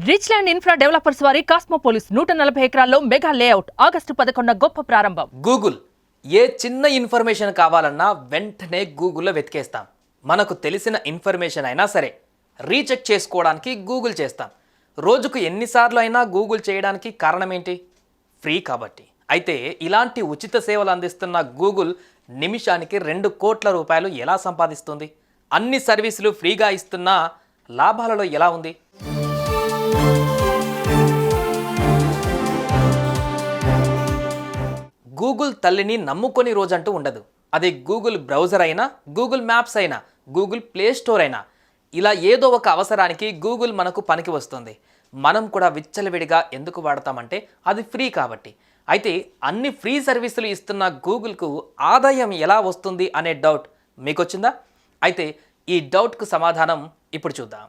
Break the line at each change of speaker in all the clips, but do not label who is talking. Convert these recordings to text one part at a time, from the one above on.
Rich land infra developers వారి కాస్మోపోలిస్ 140 ఎకరాల్లో mega layout August 11 గొప్ప ప్రారంభం.
గూగుల్ ఏ చిన్న ఇన్ఫర్మేషన్ కావాలన్నా వెంటనే గూగుల్లో వెతికేస్తాం. మనకు తెలిసిన ఇన్ఫర్మేషన్ అయినా సరే రీచెక్ చేసుకోవడానికి గూగుల్ చేస్తాం. రోజుకు ఎన్నిసార్లు అయినా గూగుల్ చేయడానికి కారణం ఏంటి? ఫ్రీ కాబట్టి. అయితే ఇలాంటి ఉచిత సేవలు అందిస్తున్న గూగుల్ నిమిషానికి 2 కోట్ల రూపాయలు ఎలా సంపాదిస్తుంది? అన్ని సర్వీసులు ఫ్రీగా ఇస్తున్న లాభాలలో ఎలా ఉంది? గూగుల్ తల్లిని నమ్ముకొని రోజంటూ ఉండదు. అది గూగుల్ బ్రౌజర్ అయినా, గూగుల్ మ్యాప్స్ అయినా, గూగుల్ ప్లే స్టోర్ అయినా, ఇలా ఏదో ఒక అవసరానికి గూగుల్ మనకు పనికి వస్తుంది. మనం కూడా విచ్చలవిడిగా ఎందుకు వాడతామంటే అది ఫ్రీ కాబట్టి. అయితే అన్ని ఫ్రీ సర్వీసులు ఇస్తున్న గూగుల్కు ఆదాయం ఎలా వస్తుంది అనే డౌట్ మీకు వచ్చిందా? అయితే ఈ డౌట్కు సమాధానం ఇప్పుడు చూద్దాం.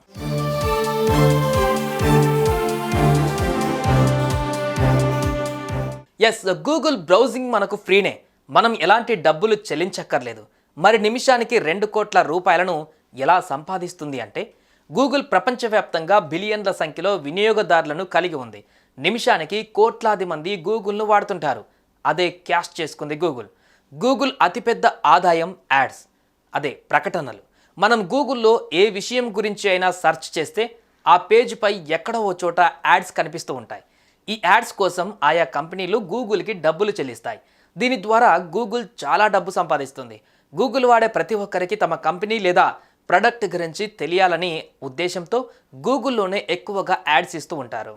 ఎస్, గూగుల్ బ్రౌజింగ్ మనకు ఫ్రీనే. మనం ఎలాంటి డబ్బులు చెల్లించక్కర్లేదు. మరి నిమిషానికి 2 కోట్ల రూపాయలను ఎలా సంపాదిస్తుంది అంటే, గూగుల్ ప్రపంచవ్యాప్తంగా బిలియన్ల సంఖ్యలో వినియోగదారులను కలిగి ఉంది. నిమిషానికి కోట్లాది మంది గూగుల్ను వాడుతుంటారు. అదే క్యాష్ చేసుకుంది గూగుల్. గూగుల్ అతిపెద్ద ఆదాయం యాడ్స్, అదే ప్రకటనలు. మనం గూగుల్లో ఏ విషయం గురించి అయినా సెర్చ్ చేస్తే ఆ పేజీపై ఎక్కడో ఓ చోట యాడ్స్ కనిపిస్తూ ఉంటాయి. ఈ యాడ్స్ కోసం ఆయా కంపెనీలు గూగుల్కి డబ్బులు చెల్లిస్తాయి. దీని ద్వారా గూగుల్ చాలా డబ్బు సంపాదిస్తుంది. గూగుల్ వాడే ప్రతి ఒక్కరికి తమ కంపెనీ లేదా ప్రొడక్ట్ గురించి తెలియాలని ఉద్దేశంతో గూగుల్లోనే ఎక్కువగా యాడ్స్ ఇస్తూ ఉంటారు.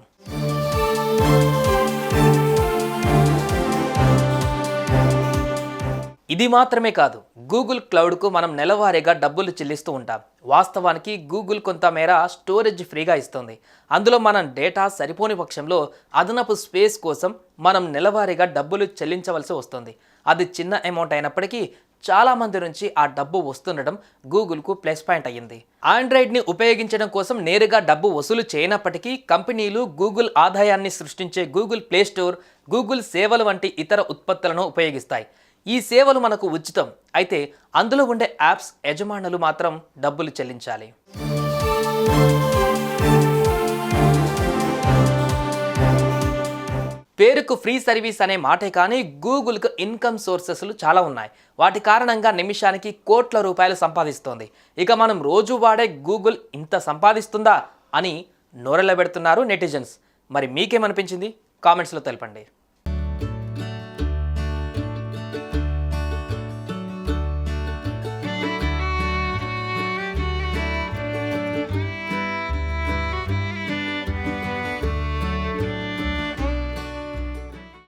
ఇది మాత్రమే కాదు, గూగుల్ క్లౌడ్కు మనం నెలవారీగా డబ్బులు చెల్లిస్తూ ఉంటాం. వాస్తవానికి గూగుల్ కొంతమేర స్టోరేజ్ ఫ్రీగా ఇస్తుంది. అందులో మనం డేటా సరిపోని పక్షంలో అదనపు స్పేస్ కోసం మనం నెలవారీగా డబ్బులు చెల్లించవలసి వస్తుంది. అది చిన్న అమౌంట్ అయినప్పటికీ చాలామంది నుంచి ఆ డబ్బు వస్తుండడం గూగుల్కు ప్లస్ పాయింట్ అయ్యింది. ఆండ్రాయిడ్ని ఉపయోగించడం కోసం నేరుగా డబ్బు వసూలు చేయనప్పటికీ కంపెనీలు గూగుల్ ఆదాయాన్ని సృష్టించే గూగుల్ ప్లే స్టోర్, గూగుల్ సేవలు వంటి ఇతర ఉత్పత్తులను ఉపయోగిస్తాయి. ఈ సేవలు మనకు ఉచితం. అయితే అందులో ఉండే యాప్స్ యజమానులు మాత్రం డబ్బులు చెల్లించాలి. పేరుకు ఫ్రీ సర్వీస్ అనే మాటే కానీ గూగుల్కు ఇన్కమ్ సోర్సెస్లు చాలా ఉన్నాయి. వాటి కారణంగా నిమిషానికి కోట్ల రూపాయలు సంపాదిస్తోంది. ఇక మనం రోజు వాడే గూగుల్ ఇంత సంపాదిస్తుందా అని నోరెళ్ళబెడుతున్నారు నెటిజన్స్. మరి మీకేమనిపించింది? కామెంట్స్లో తెలపండి.